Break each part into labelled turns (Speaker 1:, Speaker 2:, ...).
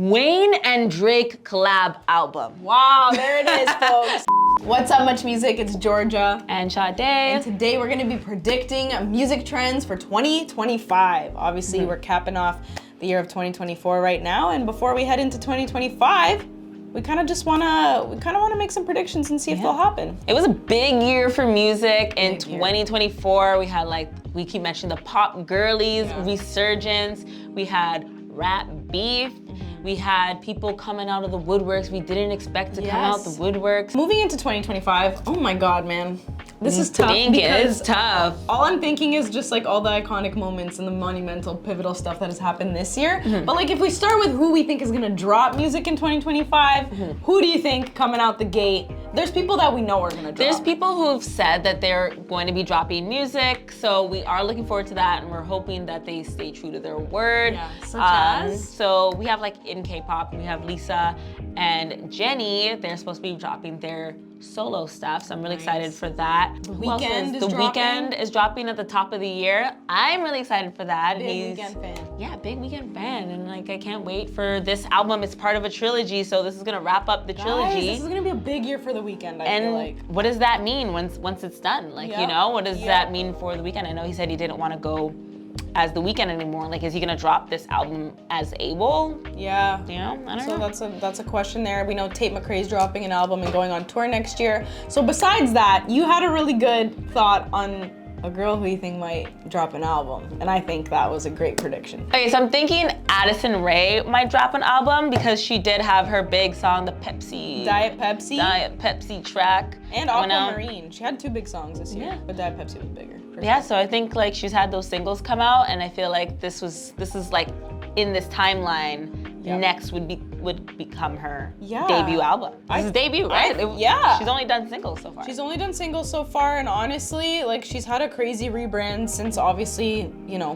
Speaker 1: Wayne and Drake collab album.
Speaker 2: Wow, there it is, folks. What's up, Much Music? It's Georgia.
Speaker 1: And Sade.
Speaker 2: And today we're gonna be predicting music trends for 2025. Obviously, we're capping off the year of 2024 right now. And before we head into 2025, we kind of wanna make some predictions and see if they'll happen.
Speaker 1: It was a big year for music in 2024. We had we keep mentioning the pop girlies resurgence. We had rap beef. We had people coming out of the woodworks we didn't expect to come out the woodworks.
Speaker 2: Moving into 2025, oh my God, man. This is tough
Speaker 1: because it's tough.
Speaker 2: All I'm thinking is just like all the iconic moments and the monumental, pivotal stuff that has happened this year. But like if we start with who we think is gonna drop music in 2025, who do you think coming out the gate? There's people that we know are gonna drop.
Speaker 1: There's people who've said that they're going to be dropping music, so we are looking forward to that, and we're hoping that they stay true to their word.
Speaker 2: Yeah, such as?
Speaker 1: So we have in K-pop, we have Lisa and Jennie. They're supposed to be dropping their solo stuff, so I'm really excited for that.
Speaker 2: The Weeknd is
Speaker 1: The
Speaker 2: dropping.
Speaker 1: Weeknd is dropping at the top of the year. I'm really excited for that.
Speaker 2: Big Weeknd fan.
Speaker 1: Yeah, big Weeknd fan, and I can't wait for this album. It's part of a trilogy, so this is gonna wrap up the trilogy.
Speaker 2: This is gonna be a big year for The Weeknd, I feel like.
Speaker 1: What does that mean once it's done? You know, what does that mean for The Weeknd? I know he said he didn't want to go as The Weeknd anymore. Is he gonna drop this album as Abel?
Speaker 2: Yeah.
Speaker 1: You know, I don't know.
Speaker 2: So that's a question there. We know Tate McRae's dropping an album and going on tour next year. So besides that, you had a really good thought on a girl who you think might drop an album. And I think that was a great prediction.
Speaker 1: Okay, so I'm thinking Addison Rae might drop an album because she did have her big song, the Diet Pepsi track.
Speaker 2: And Aquamarine. She had 2 big songs this year, but Diet Pepsi was bigger.
Speaker 1: Yeah, so I think she's had those singles come out, and I feel like this is in this timeline. Next would become her debut album. This is debut, right? She's only done singles so far.
Speaker 2: She's only done singles so far, and honestly, she's had a crazy rebrand since obviously,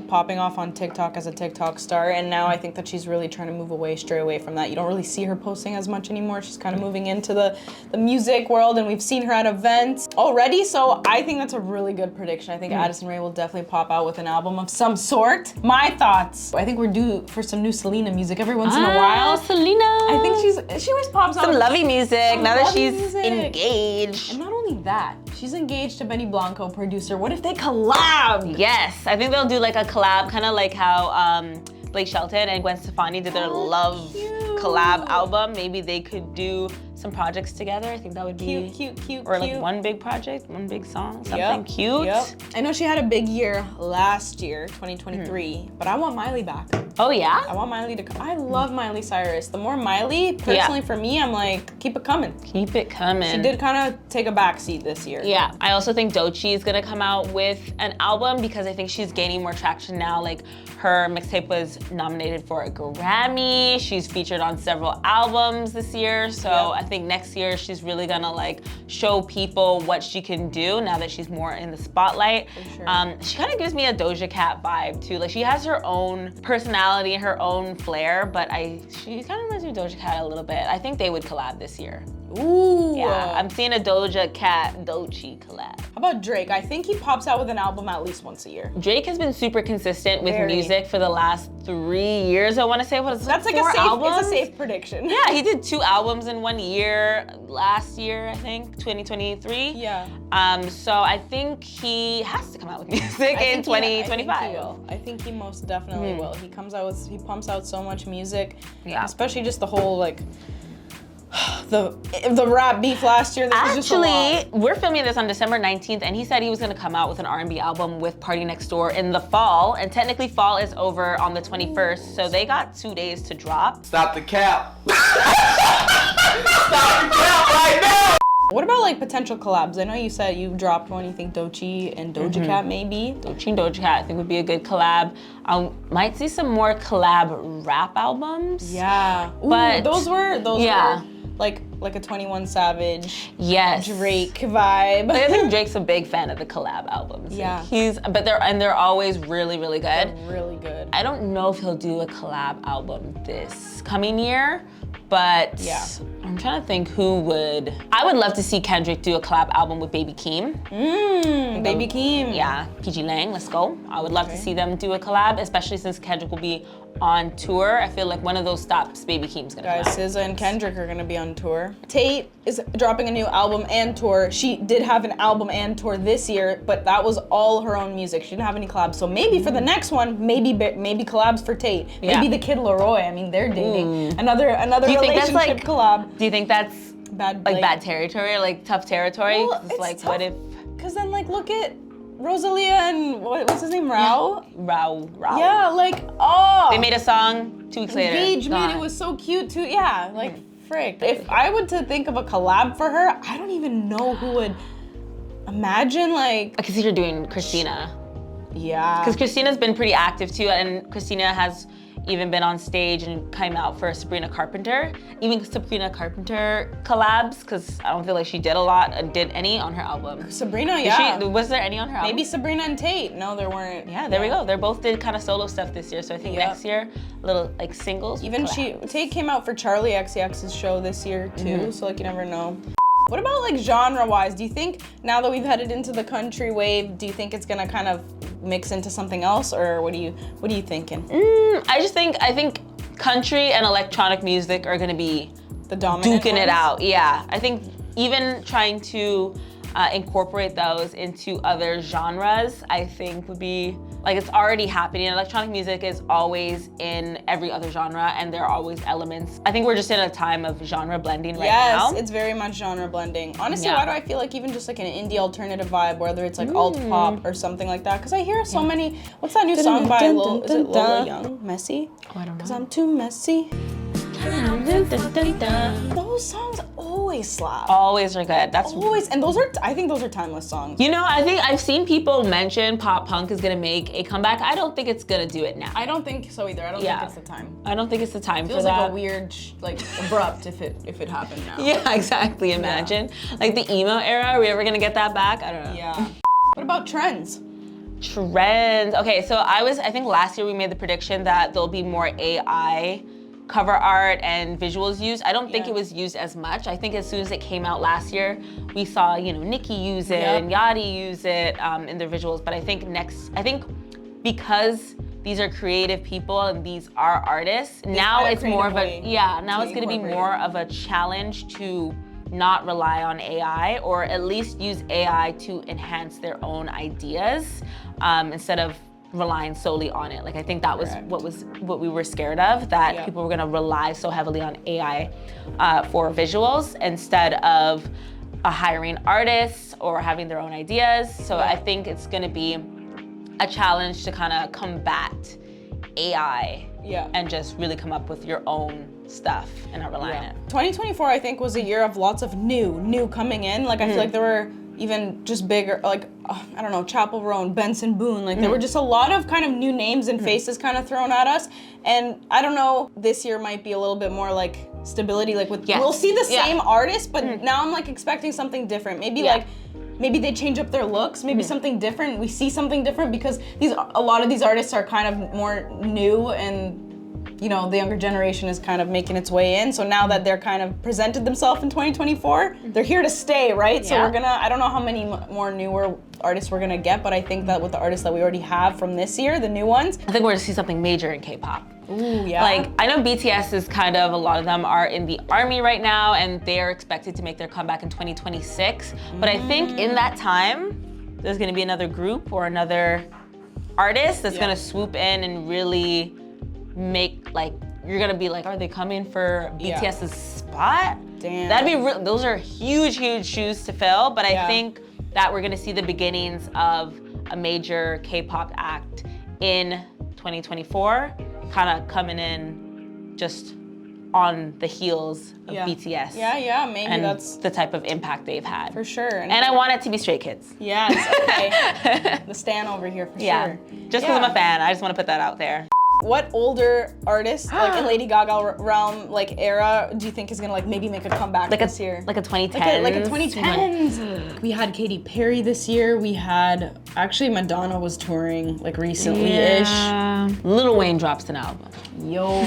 Speaker 2: popping off on TikTok as a TikTok star, and now I think that she's really trying to move straight away from that. You don't really see her posting as much anymore. She's kind of moving into the music world, and we've seen her at events already, so I think that's a really good prediction. I think Addison Rae will definitely pop out with an album of some sort. My thoughts. I think we're due for some new Selena music every once in a while.
Speaker 1: Selena.
Speaker 2: I think she always pops out
Speaker 1: some lovey music now that she's engaged.
Speaker 2: And not only that, she's engaged to Benny Blanco, producer. What if they collab?
Speaker 1: Yes, I think they'll do a collab, kind of like how Blake Shelton and Gwen Stefani did their Love collab album. Maybe they could do some projects together. I think that would be
Speaker 2: cute.
Speaker 1: Or one big project, one big song, something cute.
Speaker 2: I know she had a big year last year, 2023, but I want Miley back.
Speaker 1: Oh yeah?
Speaker 2: I want Miley to come. I love Miley Cyrus. The more Miley, personally for me, I'm like, keep it coming.
Speaker 1: Keep it coming.
Speaker 2: She did kind of take a backseat this year.
Speaker 1: Yeah, I also think Doechii is gonna come out with an album because I think she's gaining more traction now. Her mixtape was nominated for a Grammy. She's featured on several albums this year. So I think next year she's really gonna show people what she can do now that she's more in the spotlight.
Speaker 2: For sure.
Speaker 1: She kind of gives me a Doja Cat vibe too. She has her own personality, her own flair, but she kind of reminds me of Doja Cat a little bit. I think they would collab this year.
Speaker 2: Ooh.
Speaker 1: Yeah, I'm seeing a Doja Cat Doechii collab.
Speaker 2: How about Drake? I think he pops out with an album at least once a year.
Speaker 1: Drake has been super consistent with music for the last 3 years, I want to say.
Speaker 2: That's it's a safe prediction.
Speaker 1: Yeah, he did 2 albums in 1 year last year, I think, 2023.
Speaker 2: Yeah.
Speaker 1: So I think he has to come out with music in 2025.
Speaker 2: I think he most definitely will. He pumps out so much music.
Speaker 1: Yeah.
Speaker 2: Especially just the whole the rap beef last year.
Speaker 1: Actually, we're filming this on December 19th, and he said he was gonna come out with an R&B album with Party Next Door in the fall, and technically fall is over on the 21st, so they got 2 days to drop.
Speaker 3: Stop the cap. Stop the cap right now.
Speaker 2: What about potential collabs? I know you said you dropped one. You think Doechii and Doja Cat maybe?
Speaker 1: Doechii and Doja Cat I think would be a good collab. Might see some more collab rap albums.
Speaker 2: Yeah. Ooh,
Speaker 1: but
Speaker 2: those were like a 21 Savage, Drake vibe.
Speaker 1: I think Drake's a big fan of the collab albums.
Speaker 2: Yeah.
Speaker 1: They're always really, really good.
Speaker 2: They're really good.
Speaker 1: I don't know if he'll do a collab album this coming year, but I'm trying to think who would. I would love to see Kendrick do a collab album with Baby Keem.
Speaker 2: Baby Keem.
Speaker 1: Yeah, PG Lang, let's go. I would love to see them do a collab, especially since Kendrick will be on tour, I feel like one of those stops, Baby Keem's gonna
Speaker 2: Guys,
Speaker 1: come out.
Speaker 2: SZA and Kendrick are gonna be on tour. Tate is dropping a new album and tour. She did have an album and tour this year, but that was all her own music. She didn't have any collabs. So maybe for the next one, maybe collabs for Tate.
Speaker 1: Yeah.
Speaker 2: Maybe the Kid Laroi. I mean, they're dating. Another
Speaker 1: Do you think that's
Speaker 2: relationship
Speaker 1: like
Speaker 2: collab.
Speaker 1: Do you think that's
Speaker 2: Bad,
Speaker 1: like bad territory, like tough territory?
Speaker 2: Well,
Speaker 1: 'Cause it's like,
Speaker 2: tough,
Speaker 1: what if
Speaker 2: Cause then like look at Rosalia and what's his name, Rao?
Speaker 1: Rao?
Speaker 2: Yeah, like oh.
Speaker 1: They made a song 2 weeks later.
Speaker 2: Engagement.
Speaker 1: gone.
Speaker 2: It was so cute too. Yeah, like frick. If I were to think of a collab for her, I don't even know who would. Imagine like
Speaker 1: I can see her doing Christina.
Speaker 2: yeah.
Speaker 1: Because Christina's been pretty active too, and Christina has even been on stage and came out for Sabrina Carpenter. Even Sabrina Carpenter collabs, because I don't feel like she did a lot, did any on her album.
Speaker 2: Sabrina,
Speaker 1: Did
Speaker 2: yeah.
Speaker 1: was there any on her album?
Speaker 2: Maybe Sabrina and Tate. No, there weren't.
Speaker 1: Yeah, there we go. They both did kind of solo stuff this year, so I think
Speaker 2: Yep.
Speaker 1: next year, little like singles.
Speaker 2: Even
Speaker 1: collabs.
Speaker 2: Tate came out for Charlie XCX's show this year too,
Speaker 1: Mm-hmm.
Speaker 2: so like you never know. What about like genre-wise? Do you think now that we've headed into the country wave, do you think it's gonna kind of mix into something else, or what are you thinking?
Speaker 1: I think country and electronic music are gonna be
Speaker 2: The dominant
Speaker 1: duking it
Speaker 2: ones?
Speaker 1: out. Yeah, I think even trying to incorporate those into other genres, I think would be, like it's already happening. Electronic music is always in every other genre and there are always elements. I think we're just in a time of genre blending right now.
Speaker 2: Yes, it's very much genre blending. Honestly,
Speaker 1: Yeah.
Speaker 2: why do I feel like even just like an indie alternative vibe, whether it's like alt pop or something like that? Because I hear so many. What's that new song by Lola? Is it Lola Young? Messy?
Speaker 1: Oh, I don't know.
Speaker 2: Because I'm too messy. Those songs always slap.
Speaker 1: Always are good. That's
Speaker 2: Always, and I think those are timeless songs.
Speaker 1: You know, I think I've seen people mention pop punk is gonna make a comeback. I don't think it's gonna do it now.
Speaker 2: I don't think so either. I don't
Speaker 1: Yeah.
Speaker 2: think it's the time.
Speaker 1: I don't think it's the time
Speaker 2: Feels
Speaker 1: for that.
Speaker 2: like a weird, like abrupt if it happened now.
Speaker 1: Yeah, exactly. Imagine. Like the emo era, are we ever gonna get that back? I don't know.
Speaker 2: Yeah. What about trends?
Speaker 1: Trends. Okay, so I think last year we made the prediction that there'll be more AI cover art and visuals used. I don't think
Speaker 2: Yeah.
Speaker 1: it was used as much. I think as soon as it came out last year, we saw, Nicki use it
Speaker 2: Yep.
Speaker 1: and Yachty use it in their visuals. But I think because these are creative people and these are artists, now
Speaker 2: find a
Speaker 1: it's more of
Speaker 2: creative
Speaker 1: a,
Speaker 2: way
Speaker 1: now
Speaker 2: to
Speaker 1: it's gonna be
Speaker 2: incorporate
Speaker 1: more
Speaker 2: it.
Speaker 1: of a challenge to not rely on AI, or at least use AI to enhance their own ideas instead of relying solely on it. Like I think that was
Speaker 2: Correct.
Speaker 1: what we were scared of, that
Speaker 2: Yeah.
Speaker 1: people were gonna rely so heavily on AI for visuals instead of hiring artists or having their own ideas. So I think it's gonna be a challenge to kind of combat AI
Speaker 2: Yeah.
Speaker 1: and just really come up with your own stuff and not rely on it.
Speaker 2: 2024, I think, was a year of lots of new coming in. Like I feel like there were even just bigger, like I don't know, Chapel Roan, Benson Boone. Like there were just a lot of kind of new names and faces kind of thrown at us. And I don't know, this year might be a little bit more like stability. Like with
Speaker 1: Yes.
Speaker 2: we'll see the
Speaker 1: Yeah.
Speaker 2: same artist, but now I'm like expecting something different. Maybe
Speaker 1: Yeah.
Speaker 2: like. Maybe they change up their looks, maybe something different. We see something different because a lot of these artists are kind of more new, and the younger generation is kind of making its way in. So now that they're kind of presented themselves in 2024, they're here to stay, right? So
Speaker 1: Yeah.
Speaker 2: I don't know how many more newer artists we're gonna get, but I think that with the artists that we already have from this year, the new ones.
Speaker 1: I think we're gonna see something major in K-pop.
Speaker 2: Ooh, yeah.
Speaker 1: Like, I know BTS is kind of, a lot of them are in the army right now and they're expected to make their comeback in 2026. But I think in that time, there's gonna be another group or another artist that's gonna swoop in and really make, like, you're gonna be like, are they coming for BTS's spot?
Speaker 2: Damn.
Speaker 1: That'd be real. Those are huge, huge shoes to fill. But I
Speaker 2: Yeah.
Speaker 1: think that we're gonna see the beginnings of a major K-pop act in 2024, kind of coming in just on the heels of BTS.
Speaker 2: Yeah, maybe
Speaker 1: And
Speaker 2: that's
Speaker 1: the type of impact they've had.
Speaker 2: for sure.
Speaker 1: And I want it to be Stray Kids.
Speaker 2: yes, okay. The stan over here for
Speaker 1: Yeah.
Speaker 2: sure.
Speaker 1: Just because I'm a fan, I just want to put that out there.
Speaker 2: What older artist, like in Lady Gaga realm, like era, do you think is gonna like maybe make a comeback this year?
Speaker 1: Like a 2010s.
Speaker 2: Like a 2010s. We had Katy Perry this year. We had, actually Madonna was touring like recently-ish.
Speaker 1: Yeah. Lil Wayne drops an album.
Speaker 2: Yo,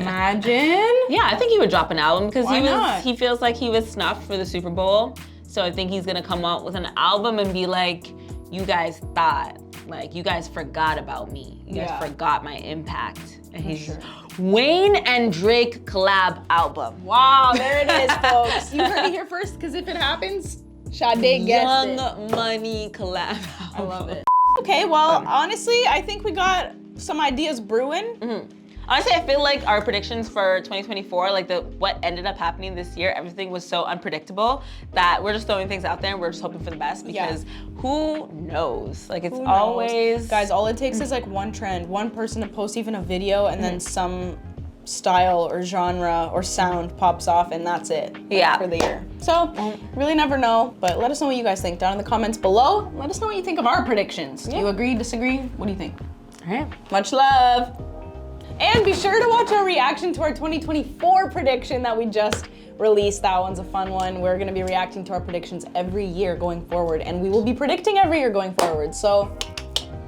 Speaker 2: imagine.
Speaker 1: Yeah, I think he would drop an album because
Speaker 2: Why not?
Speaker 1: he feels like he was snuffed for the Super Bowl. So I think he's gonna come out with an album and be like, you guys thought, like, you guys forgot about me. You guys
Speaker 2: Yeah.
Speaker 1: forgot my impact. And he's Wayne and Drake collab album.
Speaker 2: Wow, there it is, folks. You heard it here first, because if it happens, Sade guessed it.
Speaker 1: Young Money collab album.
Speaker 2: I love it. Okay, well, honestly, I think we got some ideas brewing.
Speaker 1: Honestly, I feel like our predictions for 2024, like what ended up happening this year, everything was so unpredictable that we're just throwing things out there and we're just hoping for the best because who knows? Like it's always...
Speaker 2: Guys, all it takes is like one trend, one person to post even a video and then some style or genre or sound pops off and that's it for the year. So, really never know, but let us know what you guys think down in the comments below. Let us know what you think of our predictions. Do you agree, disagree? What do you think?
Speaker 1: All right.
Speaker 2: Much love. And be sure to watch our reaction to our 2024 prediction that we just released. That one's a fun one. We're gonna be reacting to our predictions every year going forward, and we will be predicting every year going forward. So